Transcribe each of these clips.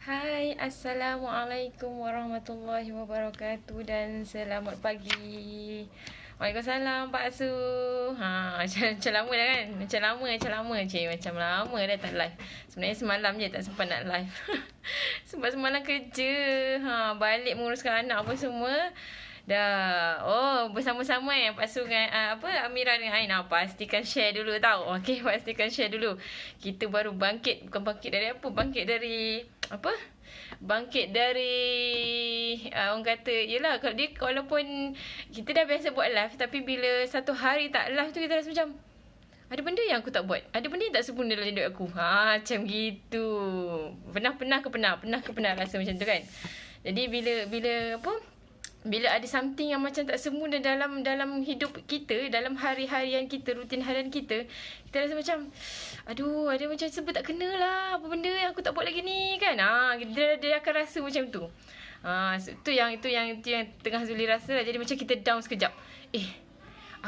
Hai, Assalamualaikum warahmatullahi wabarakatuh dan selamat pagi. Waalaikumsalam Pak Su. Macam lama dah kan? Macam lama. Macam lama dah tak live. Sebenarnya semalam je tak sempat nak live. Sebab semalam kerja. Balik menguruskan anak apa semua. Dah. Oh, bersama-sama Pak Su dengan Amira dengan Ain. Pastikan share dulu tau. Okey, pastikan share dulu. Kita baru bangkit, bukan bangkit dari apa? Bangkit dari apa? Bangkit dari orang kata, yelah kalau dia, walaupun kita dah biasa buat live, tapi bila satu hari tak live tu kita rasa macam ada benda yang aku tak buat. Ada benda yang tak sempurna dalam hidup aku. Macam gitu. Pernah ke pernah rasa macam tu kan? Jadi bila ada something yang macam tak sempurna dalam hidup kita, dalam hari-harian kita, rutin harian kita, kita rasa macam aduh, ada macam sebut tak kena lah, apa benda yang aku tak buat lagi ni kan. Dia akan rasa macam tu. Itu yang tengah Zuli rasa lah. Jadi macam kita down sekejap.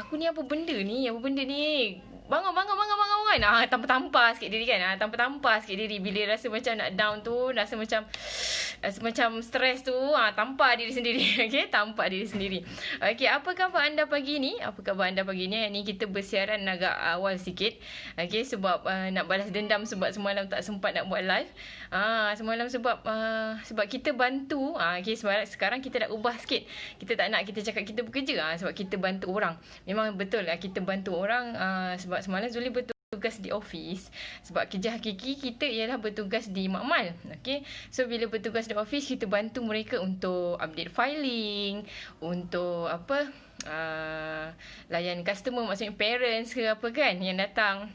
Aku ni apa benda ni? Bangun kan. Tampar sikit diri kan. Tampar sikit diri bila rasa macam nak down tu, rasa macam stres tu, tampar diri sendiri. Okey, tampar diri sendiri. Okey, apa khabar anda pagi ni? Ni kita bersiaran agak awal sikit. Okey, sebab nak balas dendam sebab semalam tak sempat nak buat live. Semalam sebab kita bantu. Okey, sekarang kita dah ubah sikit. Kita tak nak kita cakap kita bekerja. Sebab kita bantu orang. Memang betul lah kita bantu orang. Sebab semalam Zuli bertugas di office. Sebab kerja hakiki kita ialah bertugas di makmal. Okay? So bila bertugas di office, kita bantu mereka untuk update filing, untuk layan customer, maksudnya parents ke apa kan yang datang.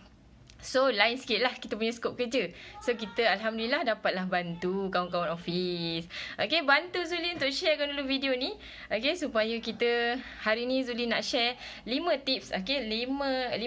So lain sikit lah kita punya skop kerja. So kita Alhamdulillah dapatlah bantu kawan-kawan office. Okay, bantu Zuli untuk sharekan dulu video ni. Okay, supaya kita hari ni Zuli nak share 5 tips. Okay, 5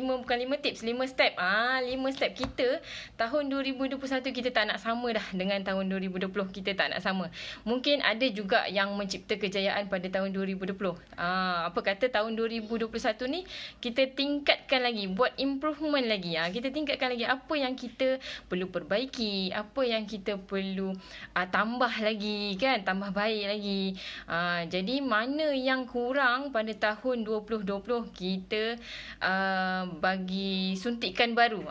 tips, 5 step. 5 step kita tahun 2021 kita tak nak sama dah dengan tahun 2020. Kita tak nak sama. Mungkin ada juga yang mencipta kejayaan pada tahun 2020. Apa kata tahun 2021 ni kita tingkatkan lagi, buat improvement lagi. Kita tingkatkan lagi apa yang kita perlu perbaiki, apa yang kita perlu tambah lagi kan, tambah baik lagi. Jadi mana yang kurang pada tahun 2020 kita bagi suntikan baru.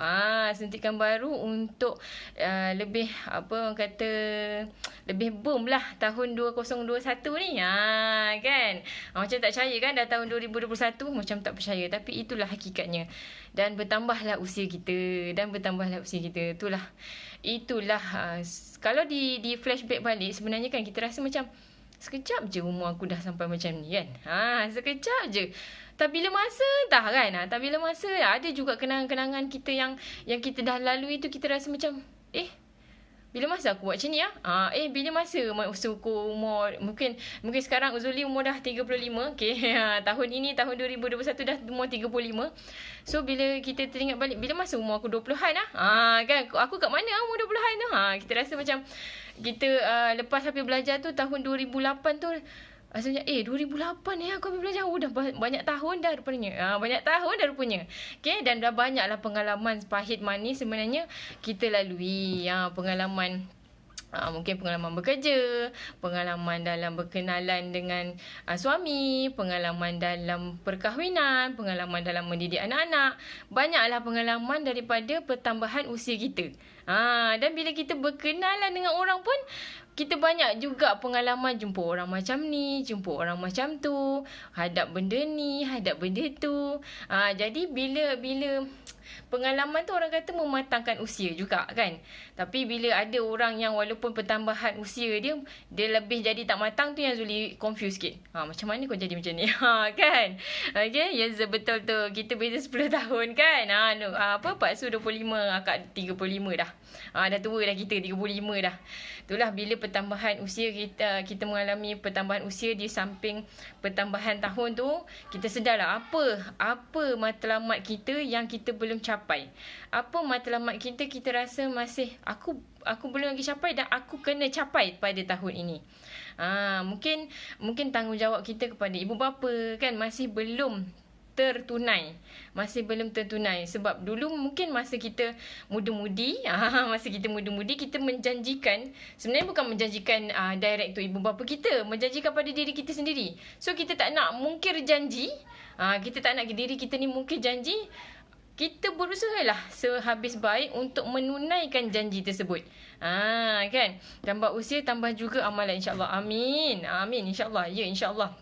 Suntikan baru untuk lebih orang kata lebih boom lah tahun 2021 ni. Kan? Macam tak percaya kan dah tahun 2021, macam tak percaya, tapi itulah hakikatnya. Dan bertambahlah usia kita. Itulah kalau di flashback balik, sebenarnya kan kita rasa macam sekejap je umur aku dah sampai macam ni kan. Sekejap je. Tak bila masa dah kan. Tak bila masa ada juga kenangan-kenangan kita yang kita dah lalui tu, kita rasa macam bila masa aku buat macam ni bila masa aku umur mungkin sekarang Zuli umur dah 35. Okey. Tahun ini tahun 2021 dah umur 35. So bila kita teringat balik, bila masa umur aku 20-an kan, aku kat mana umur 20-an tu. Kita rasa macam kita lepas habis belajar tu tahun 2008 tu, rasanya 2008 aku habis belajar. Dah banyak tahun dah rupanya. Okay, dan dah banyaklah pengalaman pahit manis sebenarnya kita lalui. Pengalaman mungkin pengalaman bekerja, pengalaman dalam berkenalan dengan suami, pengalaman dalam perkahwinan, pengalaman dalam mendidik anak-anak. Banyaklah pengalaman daripada pertambahan usia kita. Dan bila kita berkenalan dengan orang pun, kita banyak juga pengalaman jumpa orang macam ni, jumpa orang macam tu, hadap benda ni, hadap benda tu. Jadi bila pengalaman tu orang kata mematangkan usia juga kan. Tapi bila ada orang yang walaupun pertambahan usia dia lebih jadi tak matang, tu yang Zuli confuse sikit. Macam mana kau jadi macam ni? Kan? Okay, yes, betul tu. Kita beza 10 tahun kan. Pak Su 25, akak 35 dah. Dah tua dah kita, 35 dah. Itulah bila pertambahan usia kita mengalami pertambahan usia di samping pertambahan tahun tu, kita sedarlah apa matlamat kita yang kita belum capai. Apa matlamat kita rasa masih aku belum lagi capai dan aku kena capai pada tahun ini. Mungkin tanggungjawab kita kepada ibu bapa kan masih belum tertunai. Masih belum tertunai. Sebab dulu mungkin masa kita muda-mudi, kita menjanjikan, sebenarnya bukan menjanjikan direct tu ibu bapa kita, menjanjikan pada diri kita sendiri. So kita tak nak mungkir janji, kita tak nak diri kita ni mungkir janji. Kita berusahalah sehabis baik untuk menunaikan janji tersebut. Kan? Tambah usia, tambah juga amalan, insya-Allah. Amin. Amin, insya-Allah. Ya, insya-Allah.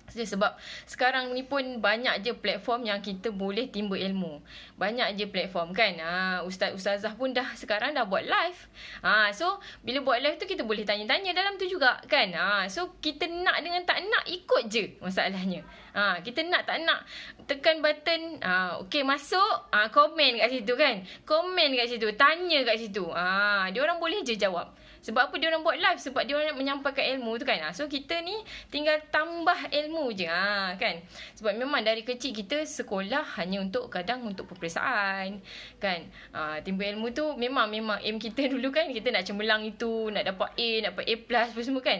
Sebab sekarang ni pun banyak je platform yang kita boleh timba ilmu. Banyak je platform kan. Ustaz-ustazah pun sekarang dah buat live. So bila buat live tu kita boleh tanya-tanya dalam tu juga kan. So kita nak dengan tak nak ikut je masalahnya. Kita nak tak nak tekan button, okey masuk, komen kat situ kan. Komen kat situ, tanya kat situ. Dia orang boleh je jawab. Sebab apa dia orang buat live? Sebab dia orang nak menyampaikan ilmu tu kan. So kita ni tinggal tambah ilmu je kan. Sebab memang dari kecil kita sekolah hanya kadang untuk peperiksaan kan. Timba ilmu tu memang aim kita dulu kan. Kita nak cemerlang itu, nak dapat A, nak dapat A+ apa semua kan.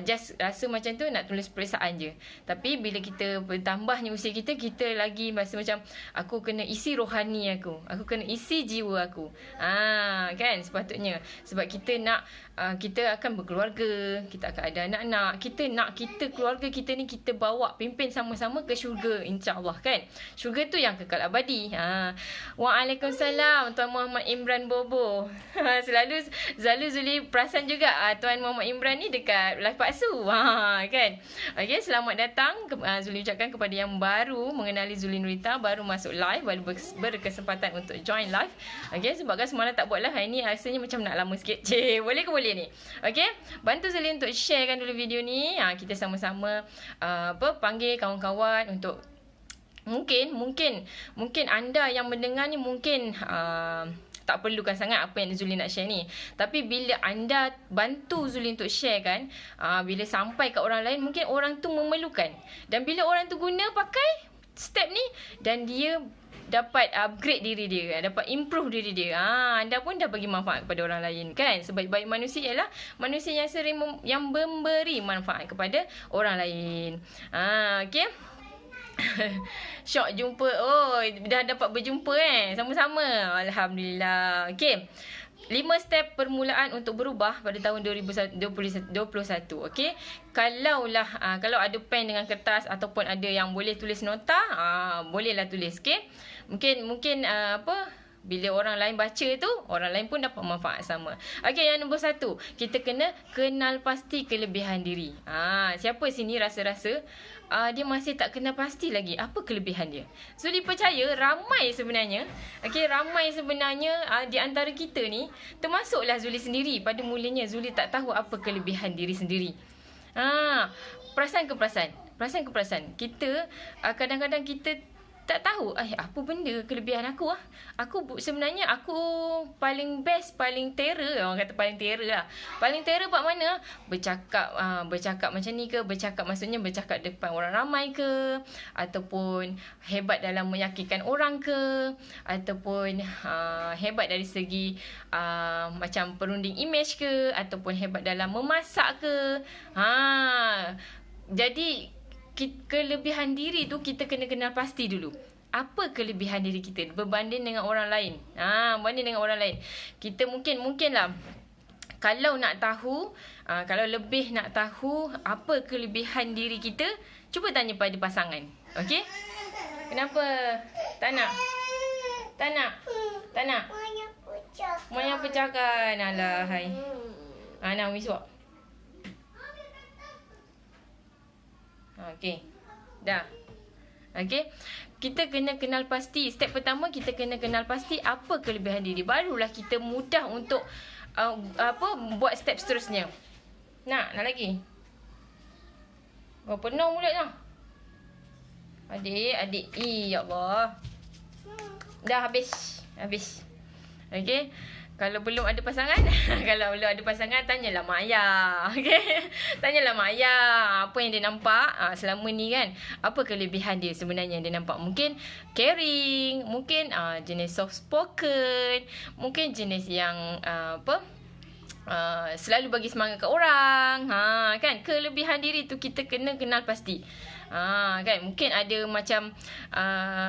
Just rasa macam tu nak tulis peperiksaan je. Tapi bila kita bertambahnya usia kita lagi rasa macam aku kena isi rohani aku kena isi jiwa aku. Kan sepatutnya. Sebab kita nak kita akan berkeluarga, kita akan ada anak-anak, kita keluarga kita ni kita bawa pimpin sama-sama ke syurga, insya-Allah kan. Syurga tu yang kekal abadi. Waalaikumsalam Tuan Muhammad Imran Bobo. Selalu Zuli perasan juga Tuan Muhammad Imran ni dekat live Pak Su. Kan. Okey, selamat datang. Zuli ucapkan kepada yang baru mengenali Zuli Nurita, baru masuk live, baru berkesempatan untuk join live. Okey, sebab kan semalam tak buat live, hari ni rasanya macam nak lama sikit. Boleh ke boleh ni? Okey, bantu Zuli untuk sharekan dulu video ni. Kita sama-sama panggil kawan-kawan untuk mungkin anda yang mendengar ni mungkin tak perlukan sangat apa yang Zuli nak share ni. Tapi bila anda bantu Zuli untuk share kan, bila sampai kat orang lain, mungkin orang tu memerlukan. Dan bila orang tu guna pakai step ni, dan dia dapat upgrade diri dia, dapat improve diri dia. Anda pun dah bagi manfaat kepada orang lain kan. Sebaik-baik manusia ialah manusia yang sering yang memberi manfaat kepada orang lain. Okey. Syok jumpa. Dah dapat berjumpa sama-sama. Alhamdulillah. Okey. 5 step permulaan untuk berubah pada tahun 2021. Okey. Kalau ada pen dengan kertas ataupun ada yang boleh tulis nota, bolehlah tulis. Okey. Mungkin bila orang lain baca tu, orang lain pun dapat manfaat sama. Okey, yang nombor 1, kita kena kenal pasti kelebihan diri. Siapa sini rasa-rasa dia masih tak kenal pasti lagi apa kelebihan dia? Zuli percaya ramai sebenarnya. Okey, ramai sebenarnya di antara kita ni, termasuklah Zuli sendiri. Pada mulanya Zuli tak tahu apa kelebihan diri sendiri. Perasan ke perasan. Kita kadang-kadang kita tak tahu apa benda kelebihan aku. Sebenarnya aku paling best, paling terror. Orang kata paling terror lah. Paling terror buat mana? Bercakap macam ni ke? Maksudnya bercakap depan orang ramai ke? Ataupun hebat dalam meyakinkan orang ke? Ataupun hebat dari segi macam perunding image ke? Ataupun hebat dalam memasak ke? Jadi kelebihan diri tu kita kena kenal pasti dulu. Apa kelebihan diri kita berbanding dengan orang lain. Kita mungkinlah kalau nak tahu, kalau lebih nak tahu apa kelebihan diri kita, cuba tanya pada pasangan. Okey? Kenapa? Tak nak. Moyang pecahkan. Alah hai. Nak miswak. Okey. Dah. Okey. Kita kena kenal pasti. Step pertama kita kena kenal pasti apa kelebihan diri. Barulah kita mudah untuk buat step seterusnya. Nak lagi. Penuh mulutnya. Adik. Ya Allah. Dah habis. Okey. Kalau belum ada pasangan, tanyalah mak ayah. Okey. Tanyalah mak ayah apa yang dia nampak selama ni kan. Apa kelebihan dia sebenarnya yang dia nampak? Mungkin caring, mungkin jenis soft spoken, mungkin jenis yang selalu bagi semangat ke orang. Kan kelebihan diri tu kita kena kenal pasti. Kan mungkin ada macam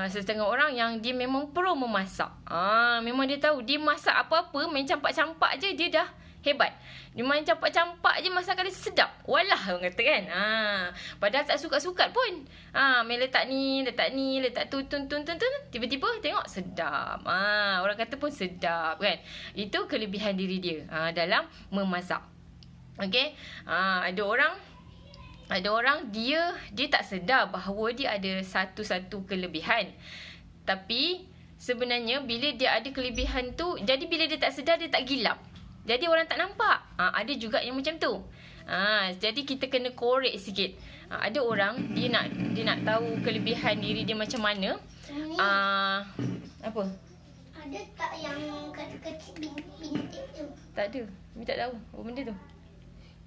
setengah orang yang dia memang pro memasak. Memang dia tahu dia masak apa-apa main campak-campak je dia dah hebat. Dia main campak-campak je masakan dia sedap. Walah orang kata kan. Padahal tak sukat-sukat pun. Main letak ni, letak tu, tun. Tiba-tiba tengok sedap. Orang kata pun sedap kan. Itu kelebihan diri dia dalam memasak. Okey. Ada orang dia tak sedar bahawa dia ada satu-satu kelebihan. Tapi sebenarnya bila dia ada kelebihan tu, jadi bila dia tak sedar dia tak gilap. Jadi orang tak nampak. Ada juga yang macam tu. Jadi kita kena korek sikit. Ada orang dia nak tahu kelebihan diri dia macam mana. Apa? Ada tak yang kecil-kecil bintik tu? Tak ada. Mimi tak tahu apa benda tu.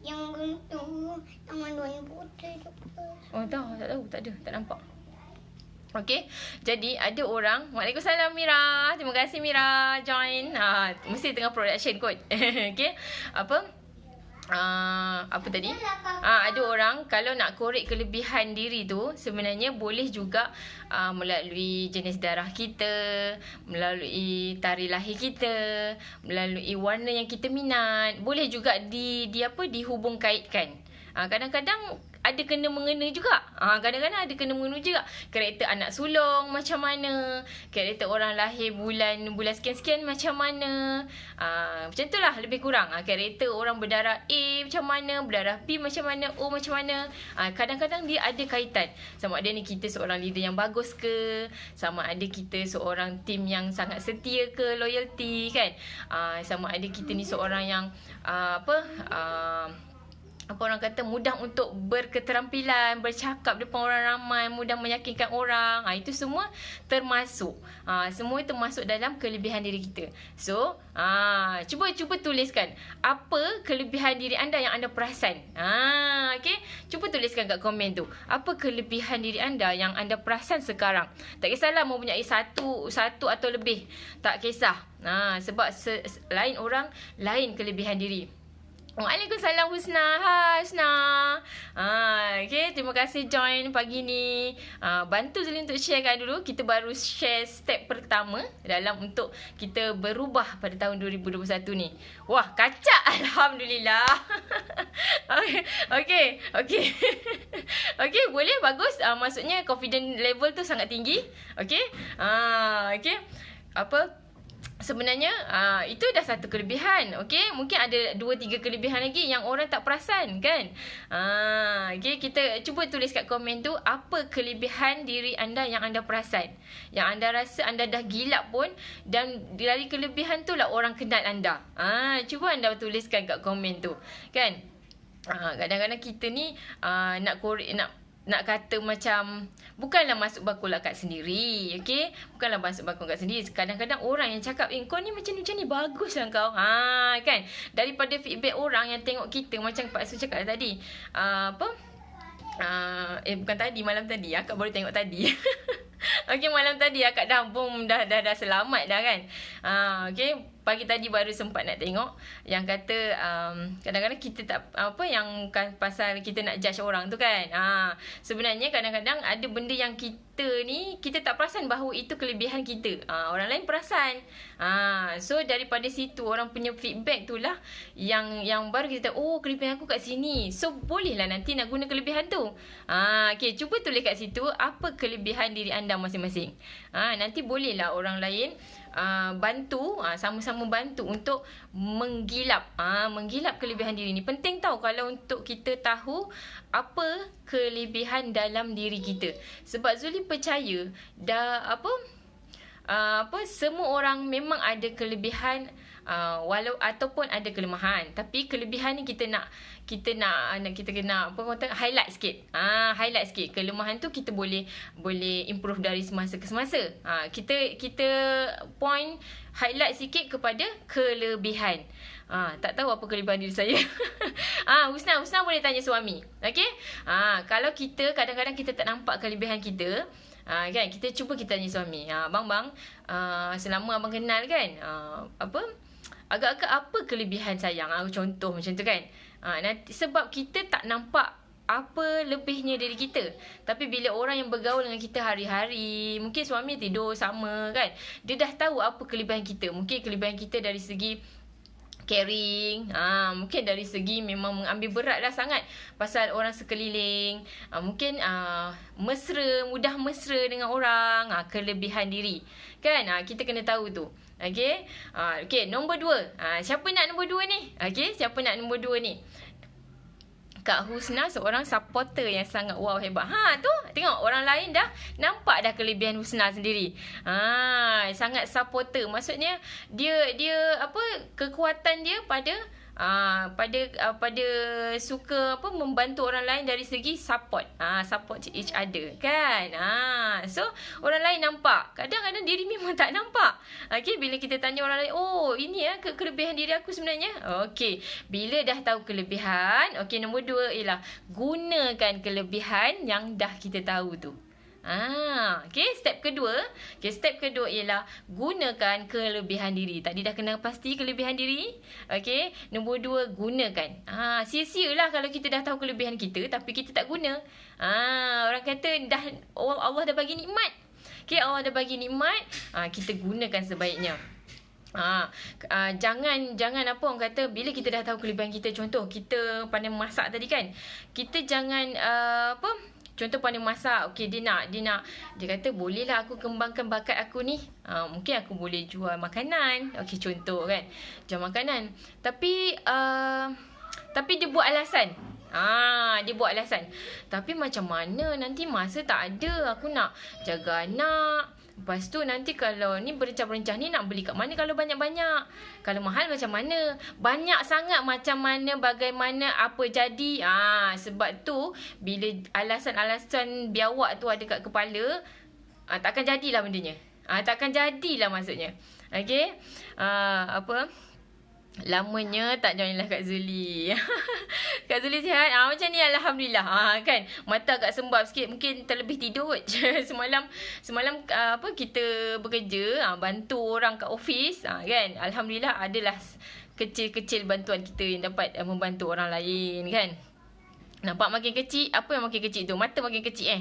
Yang guntung, yang warna putih tu. Oh tak tahu, tak ada, tak nampak. Okey, jadi ada orang. Waalaikumsalam Mira. Terima kasih Mira join. Mesti tengah production kot. Okey. Apa tadi? Ada orang kalau nak korek kelebihan diri tu sebenarnya boleh juga melalui jenis darah kita, melalui tarikh lahir kita, melalui warna yang kita minat. Boleh juga dihubung kaitkan. Kadang-kadang ada kena-mengena juga. Kadang-kadang ada kena-mengena juga. Karakter anak sulung macam mana, karakter orang lahir bulan sekian-sekian macam mana. Macam itulah lebih kurang. Karakter orang berdarah A macam mana, berdarah B macam mana, O macam mana. Kadang-kadang dia ada kaitan. Sama ada ni kita seorang leader yang bagus ke, sama ada kita seorang tim yang sangat setia ke, loyalty kan. Sama ada kita ni seorang yang apa orang kata mudah untuk berketerampilan, bercakap depan orang ramai, mudah meyakinkan orang. Itu semua termasuk. Semua termasuk dalam kelebihan diri kita. So, cuba tuliskan apa kelebihan diri anda yang anda perasan. Okey, cuba tuliskan kat komen tu. Apa kelebihan diri anda yang anda perasan sekarang? Tak kisahlah mempunyai satu atau lebih. Tak kisah. Sebab lain orang lain kelebihan diri. Waalaikumsalam Husna. Hai Husna. Okay, terima kasih join pagi ni. Bantu Zuli untuk sharekan dulu. Kita baru share step pertama dalam untuk kita berubah pada tahun 2021 ni. Wah, kacak. Alhamdulillah. Okay. Okay, boleh, bagus. Maksudnya confident level tu sangat tinggi. Okay. Okay. Sebenarnya itu dah satu kelebihan. Okey, mungkin ada 2-3 kelebihan lagi yang orang tak perasan kan. Okey, kita cuba tulis kat komen tu apa kelebihan diri anda yang anda perasan, yang anda rasa anda dah gilap pun, dan dari kelebihan tu lah orang kenal anda. Cuba anda tuliskan kat komen tu kan. Kadang-kadang kita ni nak kata macam bukanlah masuk bakul akak sendiri, okey? Bukanlah masuk bakul akak sendiri. Kadang-kadang orang yang cakap, kau ni macam ni baguslah kau. Kan? Daripada feedback orang yang tengok kita, macam Pak Su cakap tadi. Bukan tadi, malam tadi. Akak baru tengok tadi. Okey, malam tadi akak dah selamat dah kan. Okey, pagi tadi baru sempat nak tengok yang kata kadang-kadang kita tak yang pasal kita nak judge orang tu kan. Sebenarnya kadang-kadang ada benda yang kita tak perasan bahawa itu kelebihan kita. Orang lain perasan. So daripada situ orang punya feedback tu lah yang baru kita tahu, kelebihan aku kat sini. So bolehlah nanti nak guna kelebihan tu. Okey, cuba tulis kat situ apa kelebihan diri anda masing-masing. Nanti bolehlah orang lain bantu, sama-sama bantu untuk menggilap kelebihan diri ni. Penting tahu kalau untuk kita tahu apa kelebihan dalam diri kita. Sebab Zuli percaya semua orang memang ada kelebihan, walau ataupun ada kelemahan. Tapi kelebihan ni kita kena highlight sikit. Highlight sikit. Kelemahan tu kita boleh improve dari semasa ke semasa. Kita point highlight sikit kepada kelebihan. Tak tahu apa kelebihan diri saya. Husna boleh tanya suami. Okey? Kalau kita kadang-kadang kita tak nampak kelebihan kita, kan, kita tanya suami. Bang, selama abang kenal kan, agak-agak apa kelebihan sayang? Contoh macam tu kan. Nanti sebab kita tak nampak apa lebihnya dari kita. Tapi bila orang yang bergaul dengan kita hari-hari, mungkin suami tidur sama kan, dia dah tahu apa kelebihan kita. Mungkin kelebihan kita dari segi caring, mungkin dari segi memang mengambil berat lah sangat pasal orang sekeliling, mungkin mesra, mudah mesra dengan orang, kelebihan diri kan, kita kena tahu tu. Okey, nombor 2, siapa nak nombor 2 ni? Okey, siapa nak nombor 2 ni? Kak Husna seorang supporter yang sangat wow, hebat. Tu tengok orang lain dah nampak dah kelebihan Husna sendiri. Sangat supporter. Maksudnya dia apa, kekuatan dia pada pada suka apa, membantu orang lain dari segi support. Support each other kan. So orang lain nampak. Kadang-kadang diri memang tak nampak. Okey, bila kita tanya orang lain, oh ini kelebihan diri aku sebenarnya. Okey, bila dah tahu kelebihan, okey, nombor 2 ialah gunakan kelebihan yang dah kita tahu tu. Okey, step kedua ialah gunakan kelebihan diri. Tadi dah kena pasti kelebihan diri. Okey, nombor 2 gunakan. Sia-sialah kalau kita dah tahu kelebihan kita tapi kita tak guna. Orang kata dah Allah dah bagi nikmat. Okey, Allah dah bagi nikmat, kita gunakan sebaiknya. Jangan apa orang kata, bila kita dah tahu kelebihan kita, contoh kita pandai masak tadi kan, kita jangan contoh pandai masak. Okey, dia kata bolehlah aku kembangkan bakat aku ni. Mungkin aku boleh jual makanan. Okey, contoh kan, jual makanan. Tapi dia buat alasan. Dia buat alasan. Tapi macam mana nanti masa tak ada, aku nak jaga anak. Lepas tu nanti kalau ni berencah-berencah ni nak beli kat mana kalau banyak-banyak. Kalau mahal macam mana? Banyak sangat macam mana, bagaimana, apa jadi. Sebab tu bila alasan-alasan biawak tu ada kat kepala, takkan jadilah bendanya. Takkan jadilah maksudnya. Okey. Lamanya tak join lah Kak Zuli. Kak Zuli sihat? Macam ni alhamdulillah. Kan mata agak sembab sikit, mungkin terlebih tidur. Semalam kita bekerja, bantu orang kat office, kan. Alhamdulillah adalah kecil-kecil bantuan kita yang dapat membantu orang lain kan. Nampak makin kecil, apa yang makin kecil tu? Mata makin kecil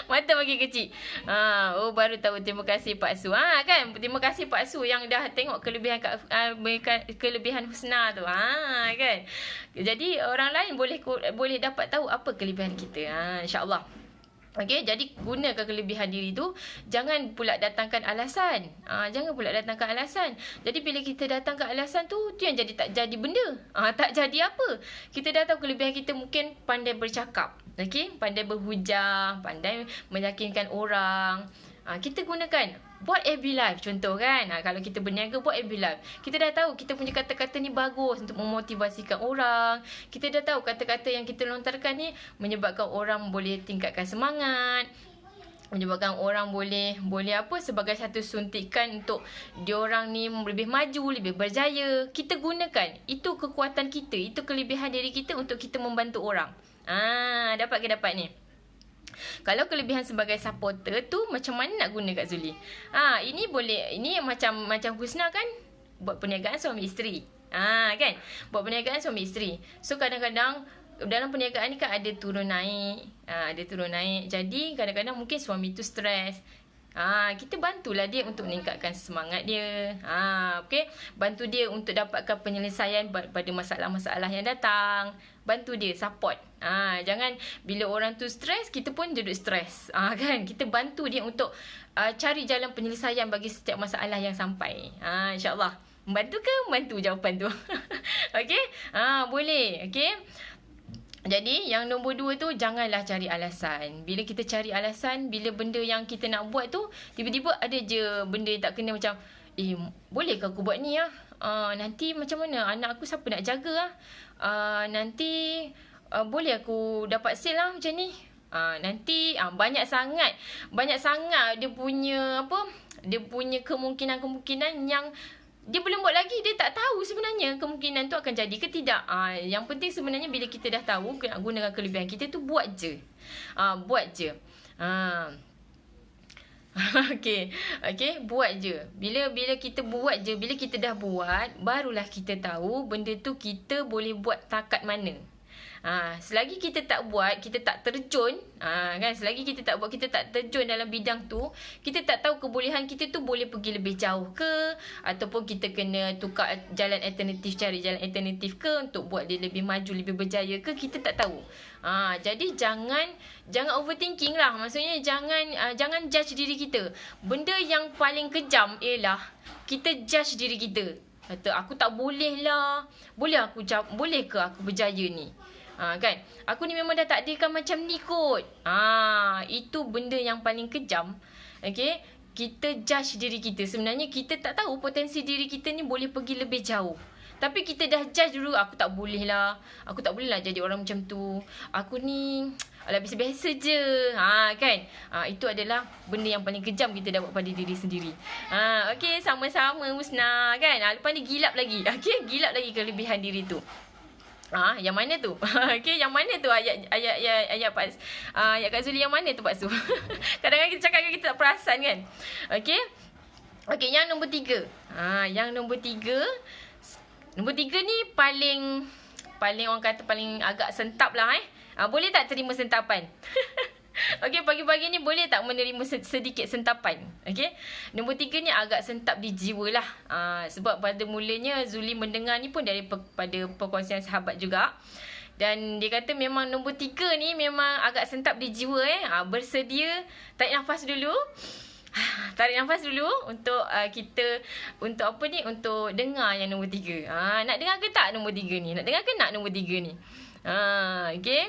mata makin kecil. Baru tahu. Terima kasih Pak Su. Kan, terima kasih Pak Su yang dah tengok kelebihan Husna tu. Kan. Jadi orang lain boleh dapat tahu apa kelebihan kita. InsyaAllah. Okey, jadi gunakan kelebihan diri tu. Jangan pula datangkan alasan. Jadi bila kita datangkan alasan tu yang jadi tak jadi benda. Tak jadi apa. Kita dah tahu kelebihan kita, mungkin pandai bercakap. Okey, pandai berhujah, pandai meyakinkan orang. Kita gunakan buat FB live contoh kan. Kalau kita berniaga, buat FB live. Kita dah tahu kita punya kata-kata ni bagus untuk memotivasikan orang. Kita dah tahu kata-kata yang kita lontarkan ni menyebabkan orang boleh tingkatkan semangat, menyebabkan orang boleh apa, sebagai satu suntikan untuk diorang ni lebih maju, lebih berjaya. Kita gunakan itu kekuatan kita, itu kelebihan diri kita untuk kita membantu orang. Dapat ke dapat ni? Kalau kelebihan sebagai supporter tu macam mana nak guna Kak Zuli? Ini boleh, ini macam Husna kan, buat perniagaan suami isteri. Kan? Buat perniagaan suami isteri. So kadang-kadang dalam perniagaan ni kan ada turun naik. Jadi kadang-kadang mungkin suami tu stres. Kita bantulah dia untuk meningkatkan semangat dia. Okey, bantu dia untuk dapatkan penyelesaian pada masalah-masalah yang datang. Bantu dia, support. Jangan bila orang tu stres, kita pun duduk stres. Kan? Kita bantu dia untuk cari jalan penyelesaian bagi setiap masalah yang sampai. InsyaAllah. Membantu ke? Membantu jawapan tu. Okey? Boleh. Okey? Jadi yang nombor 2 tu, janganlah cari alasan. Bila kita cari alasan, bila benda yang kita nak buat tu tiba-tiba ada je benda yang tak kena, macam boleh ke aku buat ni nanti macam mana anak aku siapa nak jaga nanti boleh aku dapat sale lah macam ni. Nanti banyak sangat dia punya kemungkinan yang dia belum buat lagi. Dia tak tahu sebenarnya kemungkinan tu akan jadi ke tidak. Yang penting sebenarnya bila kita dah tahu nak gunakan kelebihan kita tu, buat je. Okey, buat je. Bila kita buat je, bila kita dah buat, barulah kita tahu benda tu kita boleh buat takat mana. Selagi kita tak buat, kita tak terjun, kan, selagi kita tak buat, kita tak terjun dalam bidang tu, kita tak tahu kebolehan kita tu boleh pergi lebih jauh ke, ataupun kita kena tukar jalan alternatif, cari jalan alternatif ke untuk buat dia lebih maju, lebih berjaya ke, kita tak tahu. Jadi jangan overthinking lah. Maksudnya jangan judge diri kita. Benda yang paling kejam ialah kita judge diri kita. Kata aku tak boleh lah. Boleh ke aku berjaya ni? Kan? Aku ni memang dah takdirkan macam ni kot. Itu benda yang paling kejam. Okay? Kita judge diri kita. Sebenarnya kita tak tahu potensi diri kita ni boleh pergi lebih jauh. Tapi kita dah judge dulu, aku tak boleh lah jadi orang macam tu. Aku ni alah biasa-biasa je. Kan? Itu adalah benda yang paling kejam kita dah buat pada diri sendiri. Okey, sama-sama Musnah, kan? Lepas ni gilap lagi. Okey, gilap lagi kelebihan diri tu. Yang mana tu? Okey, yang mana tu ayat Pak ayat Kak Zuli, yang mana tu Pak Su? Kadang-kadang kita cakap kita tak perasan, kan? Okey, yang nombor 3. Yang nombor 3. Nombor 3 ni paling orang kata paling agak sentap lah. Boleh tak terima sentapan? Okey, pagi-pagi ni boleh tak menerima sedikit sentapan? Okey. Nombor 3 ni agak sentap di jiwa lah. Sebab pada mulanya Zuli mendengar ni pun daripada perkongsian sahabat juga. Dan dia kata memang nombor 3 ni memang agak sentap di jiwa. Bersedia tarik nafas dulu. Tarik nafas dulu untuk kita untuk apa ni, untuk dengar yang nombor 3. Nak dengar ke tak nombor 3 ni? Nak dengar ke nak nombor 3 ni? Okey.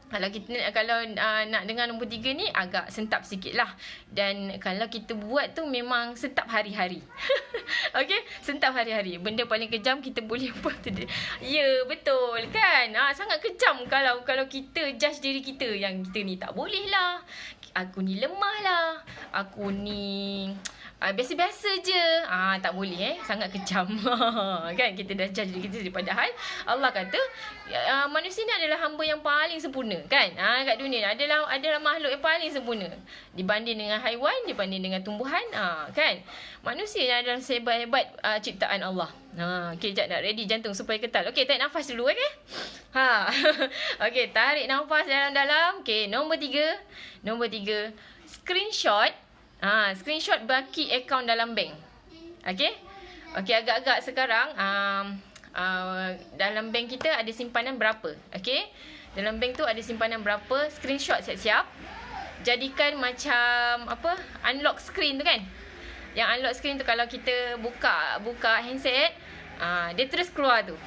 Kalau nak dengar nombor 3 ni agak sentap sikit lah. Dan kalau kita buat tu memang sentap hari-hari. Okey, sentap hari-hari. Benda paling kejam kita boleh buat tu. Ya, betul kan? Sangat kejam kalau kita judge diri kita yang kita ni tak boleh lah. Aku ni lemah lah. Aku ni biasa-biasa je. Tak boleh sangat kejam. Kan, kita dah judge diri kita sendiri. Padahal Allah kata manusia ni adalah hamba yang paling sempurna, kan? Kat dunia ni adalah makhluk yang paling sempurna dibanding dengan haiwan, dibanding dengan tumbuhan, kan? Manusia ni adalah sehebat-hebat ciptaan Allah. Okey, jap nak ready jantung supaya ketal. Okey, tarik nafas dulu, okey? Okey, tarik nafas dalam-dalam. Okey, nombor 3, screenshot. Screenshot baki akaun dalam bank. Okey, agak-agak sekarang dalam bank kita ada simpanan berapa? Okey, dalam bank tu ada simpanan berapa? Screenshot siap-siap. Jadikan macam apa? Unlock screen tu, kan? Yang unlock screen tu kalau kita buka handset, dia terus keluar tu.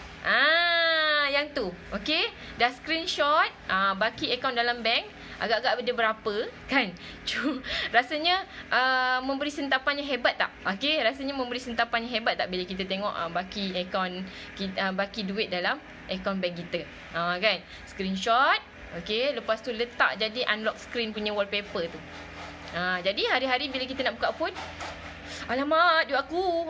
Yang tu. Okey, dah screenshot baki akaun dalam bank. Agak-agak ada berapa, kan? Rasanya memberi sentapan yang hebat tak? Okey, rasanya memberi sentapan yang hebat tak bila kita tengok baki akaun kita, baki duit dalam akaun bank kita. Kan? Screenshot. Okey, lepas tu letak jadi unlock screen punya wallpaper tu. Jadi hari-hari bila kita nak buka phone, alamak, duit aku.